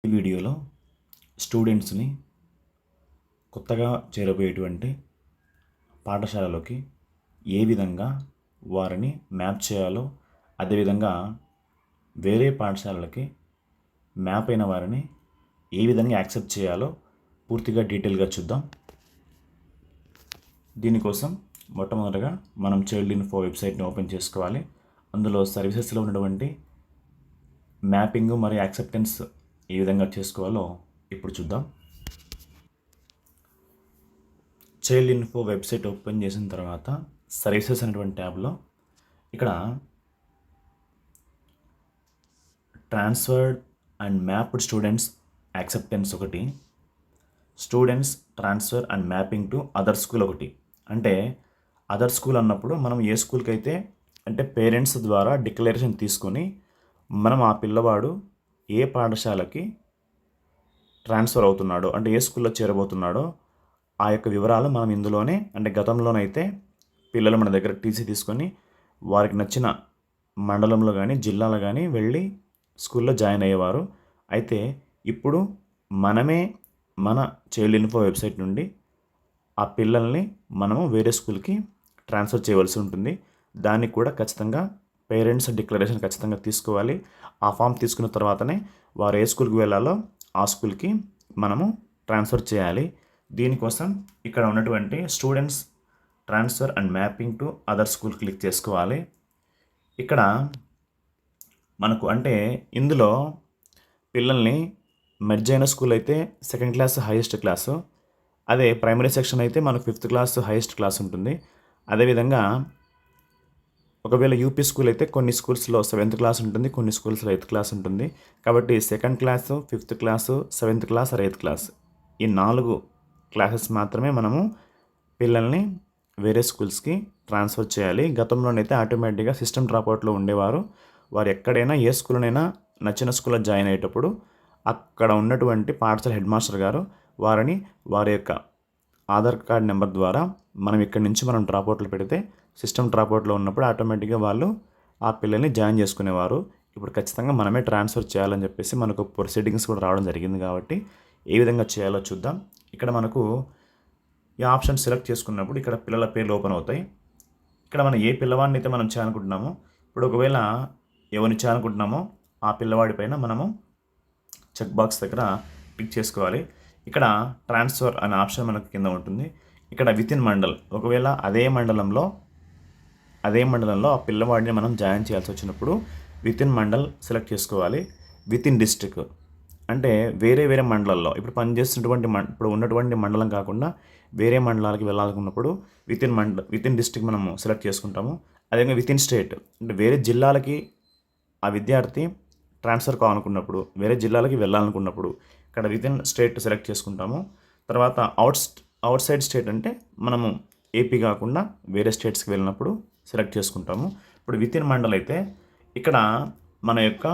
ఈ వీడియోలో స్టూడెంట్స్ని కొత్తగా చేరబోయేటువంటి పాఠశాలలోకి ఏ విధంగా వారిని మ్యాప్ చేయాలో, అదేవిధంగా వేరే పాఠశాలలకి మ్యాప్ అయిన వారిని ఏ విధంగా యాక్సెప్ట్ చేయాలో పూర్తిగా డీటెయిల్గా చూద్దాం. దీనికోసం మొట్టమొదటగా మనం చైల్డ్ ఇన్ఫో వెబ్సైట్ని ఓపెన్ చేసుకోవాలి. అందులో సర్వీసెస్లో ఉన్నటువంటి మ్యాపింగ్ మరియు యాక్సెప్టెన్స్ ఏ విధంగా చేసుకోవాలో ఇప్పుడు చూద్దాం. చైల్డ్ ఇన్ఫో వెబ్సైట్ ఓపెన్ చేసిన తర్వాత సర్వీసెస్ అనేటువంటి ట్యాబ్లో ఇక్కడ transferred and mapped students acceptance ఒకటి, students transfer and mapping to other school ఒకటి. అంటే అదర్ స్కూల్ అన్నప్పుడు మనం ఏ స్కూల్కి అయితే అంటే పేరెంట్స్ ద్వారా డిక్లరేషన్ తీసుకొని మనం ఆ పిల్లవాడు ఏ పాఠశాలకి ట్రాన్స్ఫర్ అవుతున్నాడో, అంటే ఏ స్కూల్లో చేరబోతున్నాడో ఆ యొక్క వివరాలు మనం ఇందులోనే, అంటే గతంలోనైతే పిల్లలు మన దగ్గర టీసీ తీసుకొని వారికి నచ్చిన మండలంలో కానీ జిల్లాలో కానీ వెళ్ళి స్కూల్లో జాయిన్ అయ్యేవారు. అయితే ఇప్పుడు మనమే మన చైల్డ్ ఇన్ఫో వెబ్సైట్ నుండి ఆ పిల్లల్ని మనము వేరే స్కూల్కి ట్రాన్స్ఫర్ చేయవలసి ఉంటుంది. దానికి కూడా ఖచ్చితంగా పేరెంట్స్ డిక్లరేషన్ ఖచ్చితంగా తీసుకోవాలి. ఆ ఫామ్ తీసుకున్న తర్వాతనే వారు ఏ స్కూల్కి వెళ్ళాలో ఆ స్కూల్కి మనము ట్రాన్స్ఫర్ చేయాలి. దీనికోసం ఇక్కడ ఉన్నటువంటి students transfer and mapping to other school click చేసుకోవాలి. ఇక్కడ మనకు అంటే ఇందులో పిల్లల్ని మెర్జ్ అయిన స్కూల్ అయితే సెకండ్ క్లాస్ హైయెస్ట్ క్లాసు, అదే ప్రైమరీ సెక్షన్ అయితే మనకు 5th క్లాస్ హైయెస్ట్ క్లాస్ ఉంటుంది. అదేవిధంగా ఒకవేళ యూపీ స్కూల్ అయితే కొన్ని స్కూల్స్లో 7th క్లాస్ ఉంటుంది, కొన్ని స్కూల్స్లో 8th క్లాస్ ఉంటుంది. కాబట్టి 2nd class, 5th class, 7th class, 8th class ఈ 4 క్లాసెస్ మాత్రమే మనము పిల్లల్ని వేరే స్కూల్స్కి ట్రాన్స్ఫర్ చేయాలి. గతంలోనైతే ఆటోమేటిక్గా సిస్టమ్ డ్రాప్అవుట్లో ఉండేవారు. వారు ఎక్కడైనా ఏ స్కూల్నైనా నచ్చిన స్కూల్లో జాయిన్ అయ్యేటప్పుడు అక్కడ ఉన్నటువంటి పాఠశాల హెడ్ మాస్టర్ గారు వారిని వారి యొక్క ఆధార్ కార్డ్ నెంబర్ ద్వారా మనం ఇక్కడి నుంచి మనం డ్రాప్అవుట్లు పెడితే సిస్టమ్ డ్రాప్అవుట్లో ఉన్నప్పుడు ఆటోమేటిక్గా వాళ్ళు ఆ పిల్లల్ని జాయిన్ చేసుకునేవారు. ఇప్పుడు ఖచ్చితంగా మనమే ట్రాన్స్ఫర్ చేయాలని చెప్పేసి మనకు ప్రొసీడింగ్స్ కూడా రావడం జరిగింది. కాబట్టి ఏ విధంగా చేయాలో చూద్దాం. ఇక్కడ మనకు ఈ ఆప్షన్ సెలెక్ట్ చేసుకున్నప్పుడు ఇక్కడ పిల్లల పేర్లు ఓపెన్ అవుతాయి. ఇక్కడ మనం ఏ పిల్లవాడిని అయితే మనం చేయాలనుకుంటున్నామో, ఇప్పుడు ఒకవేళ ఎవరిని చేయాలనుకుంటున్నామో ఆ పిల్లవాడి పైన మనము చెక్ బాక్స్ దగ్గర క్లిక్ చేసుకోవాలి. ఇక్కడ ట్రాన్స్ఫర్ అనే ఆప్షన్ మనకు కింద ఉంటుంది. ఇక్కడ విత్ ఇన్ మండల్, ఒకవేళ అదే మండలంలో ఆ పిల్లవాడిని మనం జాయిన్ చేయాల్సి వచ్చినప్పుడు విత్ ఇన్ మండల్ సెలెక్ట్ చేసుకోవాలి. విత్ ఇన్ డిస్ట్రిక్ట్ అంటే వేరే వేరే మండలాల్లో ఇప్పుడు పనిచేస్తున్నటువంటి ఇప్పుడు ఉన్నటువంటి మండలం కాకుండా వేరే మండలాలకి వెళ్ళాలనుకున్నప్పుడు విత్ ఇన్ డిస్ట్రిక్ట్ మనము సెలెక్ట్ చేసుకుంటాము. అదేవిధంగా విత్ ఇన్ స్టేట్ అంటే వేరే జిల్లాలకి ఆ విద్యార్థి ట్రాన్స్ఫర్ కావాలనుకున్నప్పుడు, వేరే జిల్లాలకి వెళ్ళాలనుకున్నప్పుడు ఇక్కడ విత్ ఇన్ స్టేట్ సెలెక్ట్ చేసుకుంటాము. తర్వాత అవుట్ సైడ్ స్టేట్ అంటే మనము ఏపీ కాకుండా వేరే స్టేట్స్కి వెళ్ళినప్పుడు సెలెక్ట్ చేసుకుంటాము. ఇప్పుడు విత్ ఇన్ మండల్ అయితే ఇక్కడ మన యొక్క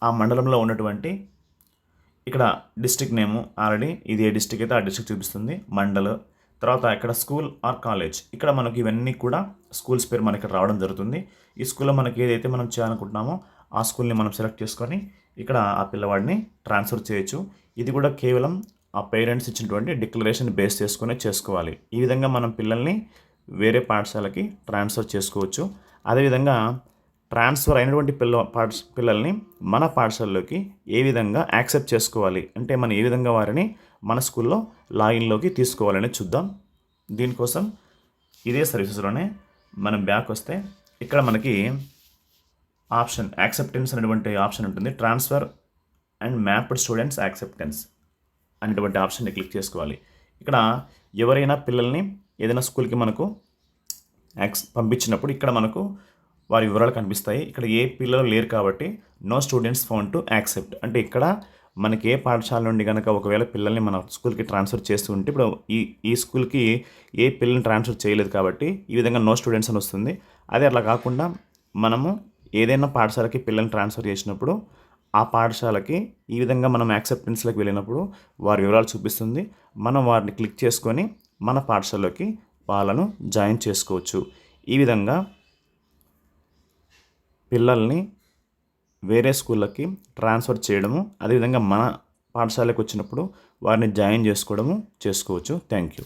ఆ మండలంలో ఉన్నటువంటి ఇక్కడ డిస్ట్రిక్ట్ నేము ఆల్రెడీ ఇది ఏ డిస్ట్రిక్ట్ అయితే ఆ డిస్ట్రిక్ట్ చూపిస్తుంది, మండల్. తర్వాత ఇక్కడ స్కూల్ ఆర్ కాలేజ్, ఇక్కడ మనకి ఇవన్నీ కూడా స్కూల్స్ పేరు మనకి రావడం జరుగుతుంది. ఈ స్కూల్లో మనకి ఏదైతే మనం చేయాలనుకుంటున్నామో ఆ స్కూల్ని మనం సెలెక్ట్ చేసుకొని ఇక్కడ ఆ పిల్లవాడిని ట్రాన్స్ఫర్ చేయొచ్చు. ఇది కూడా కేవలం ఆ పేరెంట్స్ ఇచ్చినటువంటి డిక్లరేషన్ బేస్ చేసుకునే చేసుకోవాలి. ఈ విధంగా మనం పిల్లల్ని వేరే పాఠశాలకి ట్రాన్స్ఫర్ చేసుకోవచ్చు. అదేవిధంగా ట్రాన్స్ఫర్ అయినటువంటి పిల్లల్ని మన పాఠశాలలోకి ఏ విధంగా యాక్సెప్ట్ చేసుకోవాలి అంటే మనం ఏ విధంగా వారిని మన స్కూల్లో లాగిన్లోకి తీసుకోవాలని చూద్దాం. దీనికోసం ఇదే సర్వీసెస్లోనే మనం బ్యాక్ వస్తే ఇక్కడ మనకి ఆప్షన్ యాక్సెప్టెన్స్ అనేటువంటి ఆప్షన్ ఉంటుంది. Transfer and mapped students acceptance అనేటువంటి ఆప్షన్ని క్లిక్ చేసుకోవాలి. ఇక్కడ ఎవరైనా పిల్లల్ని ఏదైనా స్కూల్కి మనకు పంపించినప్పుడు ఇక్కడ మనకు వారి వివరాలు కనిపిస్తాయి. ఇక్కడ ఏ పిల్లలు లేరు కాబట్టి no students found to accept అంటే ఇక్కడ మనకి ఏ పాఠశాల నుండి కనుక ఒకవేళ పిల్లల్ని మన స్కూల్కి ట్రాన్స్ఫర్ చేస్తూ ఉంటే ఇప్పుడు ఈ స్కూల్కి ఏ పిల్లల్ని ట్రాన్స్ఫర్ చేయలేదు కాబట్టి ఈ విధంగా నో స్టూడెంట్స్ అని వస్తుంది. అదే అట్లా కాకుండా మనము ఏదైనా పాఠశాలకి పిల్లల్ని ట్రాన్స్ఫర్ చేసినప్పుడు ఆ పాఠశాలకి ఈ విధంగా మనం యాక్సెప్టెన్స్లోకి వెళ్ళినప్పుడు వారి వివరాలు చూపిస్తుంది. మనం వారిని క్లిక్ చేసుకొని మన పాఠశాలలోకి వాళ్ళను జాయిన్ చేసుకోవచ్చు. ఈ విధంగా పిల్లల్ని వేరే స్కూళ్ళకి ట్రాన్స్ఫర్ చేయడము, అదేవిధంగా మన పాఠశాలకు వచ్చినప్పుడు వారిని జాయిన్ చేసుకోవడము చేసుకోవచ్చు. Thank you.